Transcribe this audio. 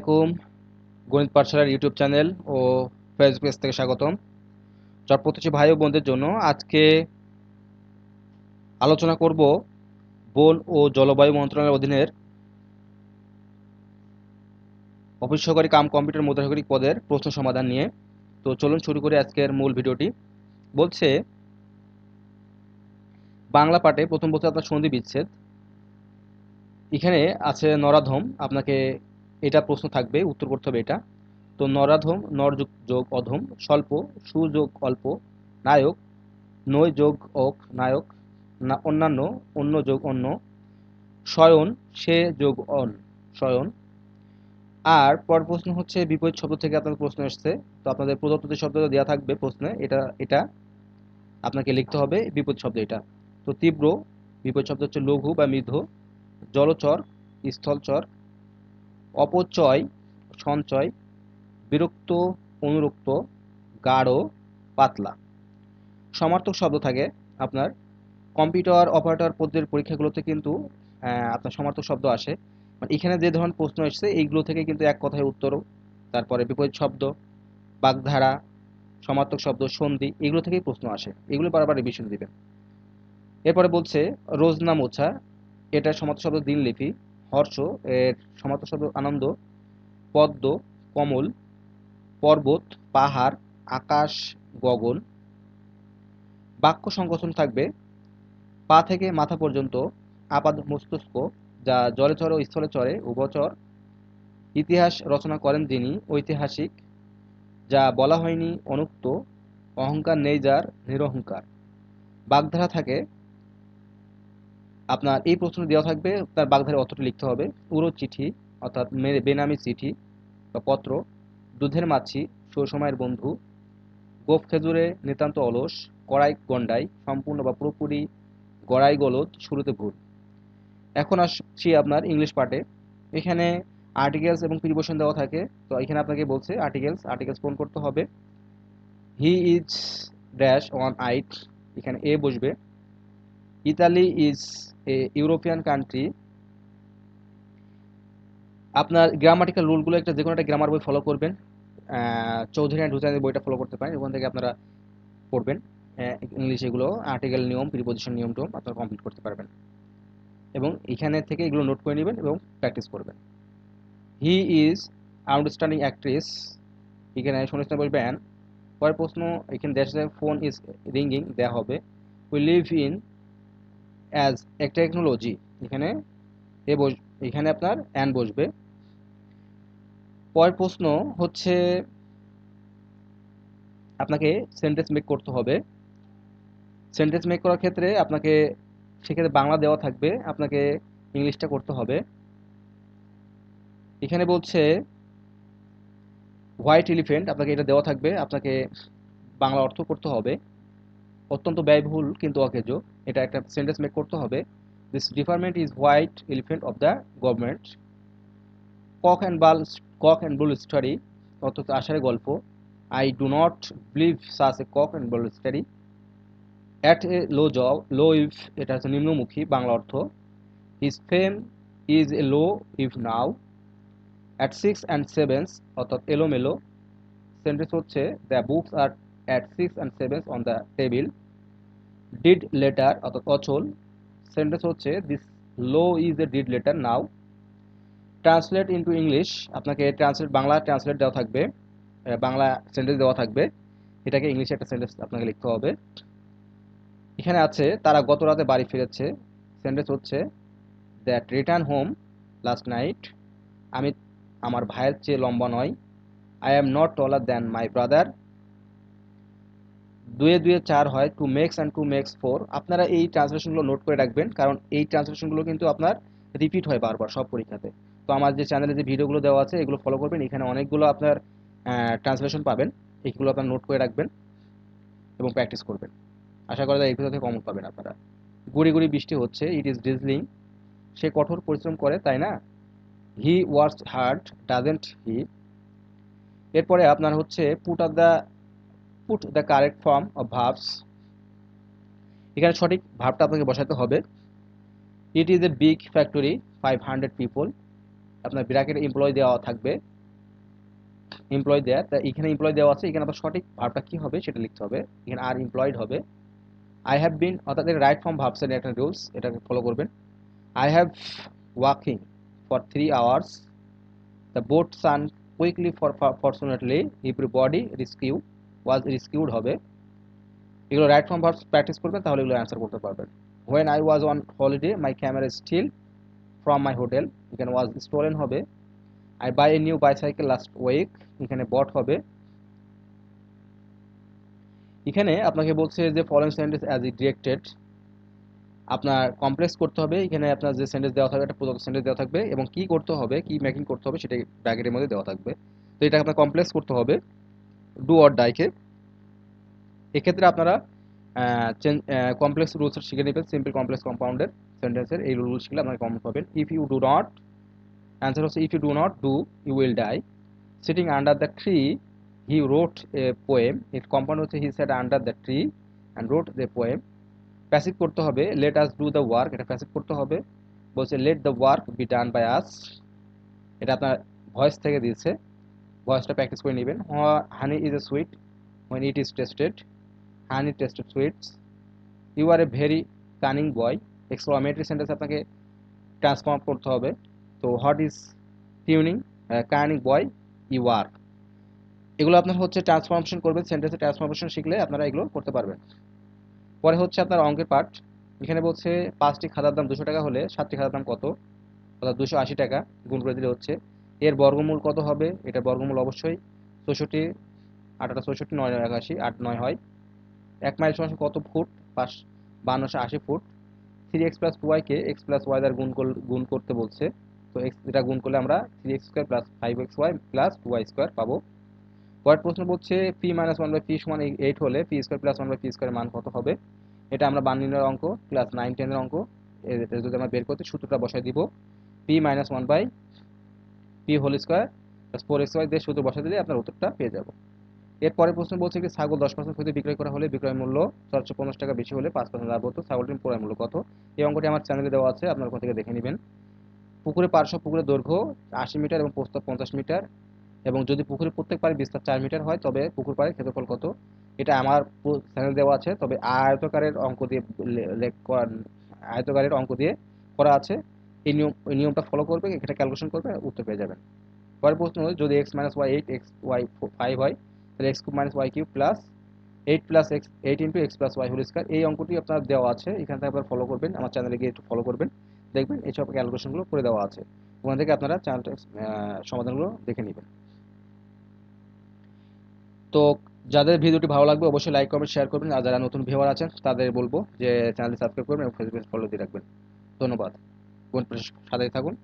আলাইকুম। গণিত পাঠশালার YouTube channel ও Facebook page থেকে স্বাগতম। চটপথী ভাই ও বোনদের জন্য আজকে আলোচনা করব বন ও জলবায়ু মন্ত্রণালয়ের অধীনের অফিস সহকারী কাম কম্পিউটার মুদ্রাক্ষরিক পদের প্রশ্ন সমাধান নিয়ে। তো চলুন শুরু করি আজকের মূল ভিডিওটি। বলছে বাংলা পাঠে প্রথম বলছে আপনার সন্ধি বিচ্ছেদ। এখানে আছে নরাধম, আপনাকে এটা প্রশ্ন থাকবে, উত্তর করতে হবে এটা। তো নরাধম, নর যোগ যোগ অধম, স্বল্প, সু যোগ অল্প, নায়ক, নয় যোগ ওক, নায়ক, না অন্যান্য, অন্য যোগ অন্য, শয়ন, সে যোগ অন, শয়ন। আর পর প্রশ্ন হচ্ছে বিপরীত শব্দ থেকে আপনাদের প্রশ্ন এসছে। তো আপনাদের প্রদত্ত যে শব্দটা দেওয়া থাকবে প্রশ্নে, এটা এটা আপনাকে লিখতে হবে বিপরীত শব্দ এটা। তো তীব্র বিপরীত শব্দ হচ্ছে লঘু বা মৃধ, জলচর, স্থলচর, অপচয়, সঞ্চয়, বিরক্ত, অনুরক্ত, গাঢ়, পাতলা। সমার্থক শব্দ থাকে আপনার কম্পিউটার অপারেটর পদের পরীক্ষাগুলোতে কিন্তু আপনার সমার্থক শব্দ আসে। মানে এখানে যে ধরনের প্রশ্ন এসেছে এইগুলো থেকে কিন্তু এক কথায় উত্তর, তারপরে বিপরীত শব্দ, বাগধারা, সমার্থক শব্দ, সন্ধি, এগুলো থেকেই প্রশ্ন আসে। এগুলো বারবার রিভিশন দিবেন। এরপরে বলছে রোজনা মোছা, এটার সমার্থক শব্দ দিনলিপি। হর্ষ, এর সমার্থক শব্দ আনন্দ। পদ্ম, কমল। পর্বত, পাহাড়, আকাশ, গগন। বাক্য সংকোচন থাকবে পা থেকে মাথা পর্যন্ত, আপাদ মস্তিষ্ক, যা জলে চরে ও স্থলে চরে, উভচর। ইতিহাস রচনা করেন যিনি, ঐতিহাসিক, যা বলা হয়নি, অনুক্ত। অহংকার নেই যার, নিরহংকার। বাগধারা থাকে আপনার এই প্রশ্ন দেওয়া থাকবে, তার বাগধারা অর্থটি লিখতে হবে। উড়ো চিঠি অর্থাৎ বেনামি চিঠি বা পত্র। দুধের মাছি, সময়ের বন্ধু। গোঁফ খেজুরে, নিতান্ত অলস। কড়াই গন্ডাই, সম্পূর্ণ বা পুরোপুরি। গড়াই গলদ, শুরুতে ভুল। এখন আসছি আপনার ইংলিশ পার্টে। এখানে আর্টিকেলস এবং প্রিপোজিশন দেওয়া থাকে। তো এখানে আপনাকে বলছে আর্টিকেলস পূরণ করতে হবে। He is dash on eight, এখানে এ বসবে। Italy is a European country. আপনার গ্রামাটিক্যাল রুলগুলো একটা যে কোনো একটা গ্রামার বই ফলো করবেন। চৌধুরী অ্যান্ড হুসাইনের বইটা ফলো করতে পারেন, ওখান থেকে আপনারা পড়বেন। ইংলিশ এগুলো আর্টিকেল নিয়ম, প্রিপোজিশন নিয়ম টোম আপনারা কমপ্লিট করতে পারবেন এবং এখানে থেকে এগুলো নোট করে নেবেন এবং প্র্যাকটিস করবেন। হি ইজ আউটস্ট্যান্ডিং অ্যাক্ট্রেস, এখানে শূন্যস্থান বসবে অ্যান। পরের প্রশ্ন এখানে দেশে ফোন ইজ রিঙ্গিং দেওয়া হবে। We live in as a technology, এখানে এখানে আপনার অ্যান বসবে। পরের প্রশ্ন হচ্ছে আপনাকে সেন্টেন্স মেক করতে হবে। সেন্টেন্স মেক করার ক্ষেত্রে আপনাকে সেক্ষেত্রে বাংলা দেওয়া থাকবে, আপনাকে ইংলিশটা করতে হবে। এখানে বলছে হোয়াইট এলিফেন্ট, আপনাকে এটা দেওয়া থাকবে, আপনাকে বাংলা অর্থ করতে হবে। অত্যন্ত ব্যয়বহুল কিন্তু অকেজো, এটা একটা সেন্টেন্স মেক করতে হবে। This department is white elephant of the government. Cock and bull cock and bull story, অর্থাৎ আষাঢ়ে গল্প। I do not believe such a cock and bull story. At a low ebb হচ্ছে নিম্নমুখী বাংলা অর্থ। His fame is a low ebb. At six and sevens, অর্থাৎ এলোমেলো। Sentence হচ্ছে the books are at six and sevens on the table. Dead letter অর্থাৎ অচল। Sentence হচ্ছে this low is a did letter now. Translate into English, আপনাকে Bangla translate দেওয়া থাকবে, Bangla sentence দেওয়া থাকবে, এটাকে ইংলিশে একটা সেন্টেন্স আপনাকে লিখতে হবে। এখানে আছে তারা গত রাতে বাড়ি ফিরেছে। সেন্টেন্স হচ্ছে that return home last night. আমি আমার ভাইয়ের চেয়ে লম্বা নয়। I am not taller than my brother. দুয়ে দুয়ে চার হয়, two makes and two makes four. আপনারা এই ট্রান্সলেশনগুলো নোট করে রাখবেন, কারণ এই ট্রান্সলেশনগুলো কিন্তু আপনার রিপিট হয় বারবার সব পরীক্ষাতে। তো আমার যে চ্যানেলে যে ভিডিওগুলো দেওয়া আছে এগুলো ফলো করবেন, এখানে অনেকগুলো আপনার ট্রান্সলেশন পাবেন, এইগুলো আপনার নোট করে রাখবেন এবং প্র্যাকটিস করবেন। আশা করা যায় এই ভিডিও থেকে কমন পাবেন আপনারা। গুড়ি গুড়ি বৃষ্টি হচ্ছে, ইট ইজ ড্রিজলিং। সে কঠোর পরিশ্রম করে তাই না। He works hard doesn't he. এরপরে আপনার হচ্ছে put the correct form of verbs, এখানে সঠিক ভার্বটা আপনাকে বসাতে হবে। It is a big factory, 500 people, আপনার ব্র্যাকেট এমপ্লয় দেওয়া থাকবে। এমপ্লয় দেয়া, তা এখানে এমপ্লয় দেওয়া আছে, এখানে আবার সঠিক ভার্বটা কি হবে সেটা লিখতে হবে। এখানে আর এমপ্লয়েড হবে। আই হ্যাভ বিন, অর্থাৎ এর রাইট ফর্ম ভার্বস এর একটা রুলস, এটাকে ফলো করবেন। I have walking for 3 hours, the boat sank quickly fortunately, everybody rescue was rescued হবে। এগুলো রাইট ফর্ম ভার্বস প্র্যাকটিস করবেন, তাহলে এগুলো অ্যান্সার করতে পারবেন। When I was on holiday my camera steal from my hotel, এখানে was stolen হবে। I buy a new bicycle last week, এখানে বট হবে। এখানে আপনাকে বলছে যে ফলোইং সেন্টেন্স অ্যাজ ই ডিরেক্টেড, আপনার কমপ্লেক্স করতে হবে। এখানে আপনার যে সেন্টেন্স দেওয়া থাকবে একটা প্রদত্ত সেন্টেন্স দেওয়া থাকবে এবং কি করতে হবে, কি মেকিং করতে হবে সেটা ব্র্যাকেটের মধ্যে দেওয়া থাকবে। তো এটা আপনার কমপ্লেক্স করতে হবে ডু অর ডাইকে। এক্ষেত্রে আপনারা কমপ্লেক্স রুলস শিখে নেবেন, সিম্পল কমপ্লেক্স কম্পাউন্ডের সেন্টেন্সের এই রুল শিখলে আপনারা কমন পাবেন। If you do not, answer হচ্ছে if you do not do you will die. Sitting under the tree he wrote a poem, এর কম্পাউন্ড হচ্ছে he sat under the tree and wrote the poem. Passive করতে হবে let us do the work, এটা passive করতে হবে। বলছে let the work be done by us, এটা আপনার ভয়েস থেকে দিয়েছে, ভয়েসটা প্র্যাকটিস করে নেবেন। Honey is a sweet when it is tested, honey tasted sweets. You are a very cunning boy, exclamatory sentence আপনাকে ট্রান্সফর্ম করতে হবে। তো what is tuning, cunning boy you are, এগুলো আপনার হচ্ছে ট্রান্সফরমেশন করবেন, সেন্টেন্সে ট্রান্সফরমেশন শিখলে আপনারা এগুলো করতে পারবেন। পরে হচ্ছে আপনার অঙ্কের পার্ট। এখানে বলছে 5টি খাতার দাম 200 টাকা হলে 7টি খাতার দাম কত, অর্থাৎ 280 টাকা গুণ করে দিলে হচ্ছে এর বর্গমূল কত হবে। এটা বর্গমূল অবশ্যই 64, 8 8 64, 9 9 81, 8 9 হয়। 1 মাইল সমান কত foot, 5280 foot. 3x plus 2y কে x প্লাস y দ্বারা গুণ করতে বলছে। তো x এটা গুণ করলে আমরা 3x square plus 5xy plus 2y square পাবো। পরের প্রশ্ন বলছে p মাইনাস 1/p সমান 8 হলে p স্কয়ার প্লাস 1/p স্কয়ারের মান কত হবে। এটা আমরা 92 এর অঙ্ক ক্লাস 9 10 এর অঙ্ক, এটা যদি আমরা বের করতে সূত্রটা বসাই দিব, p minus 1/p whole square plus 4xy দিয়ে সূত্র বসাই দিলে আপনার উত্তরটা পেয়ে যাব। এরপরে প্রশ্ন বলছে কি ছাগল 10% ক্ষতিতে বিক্রয় করা হলে বিক্রয় মূল্য 450 টাকা বেশি হলে 5% লাভ হতো, ছাগলটির ক্রয় মূল্য কত। এই অঙ্কটি আমার চ্যানেলে দেওয়া আছে, আপনারা ওখান থেকে দেখে নেবেন। পুকুরে পার্শ্ব পুকুরের দৈর্ঘ্য 80 মিটার এবং প্রস্থ 50 মিটার, এবং যদি পুকুরের প্রত্যেক পাড়ে বিস্তার 4 মিটার হয় তবে পুকুর পাড়ের ক্ষেত্রফল কত। এটা আমার চ্যানেলে দেওয়া আছে, তবে আয়তকারের অঙ্ক দিয়ে আয়তকারের অঙ্ক দিয়ে করা আছে। এই নিয়মটা ফলো করবে, এটা ক্যালকুলেশন করবে, উত্তর পেয়ে যাবেন। পরের প্রশ্ন হলো যদি x minus y 8 x y 5 হয় তাহলে x cube minus y cube plus 8 plus x 8 into x plus y whole square, এই অঙ্কটি আপনার দেওয়া আছে, এখান থেকে আপনারা ফলো করবেন, আমার চ্যানেলে গিয়ে একটু ফলো করবেন, দেখবেন এইসব ক্যালকুলেশনগুলো করে দেওয়া আছে, ওখান থেকে আপনারা চ্যানেলটা সমাধানগুলো দেখে নেবেন। তো যাদের ভিডিওটি ভালো লাগবে অবশ্যই লাইক কমেন্ট শেয়ার করবেন, আর যারা নতুন ভিউয়ার আছেন তাদের বলবো যে চ্যানেলটি সাবস্ক্রাইব করবেন এবং ফেসবুকে ফলো দিয়ে রাখবেন। ধন্যবাদ, কোন সাথে থাকুন।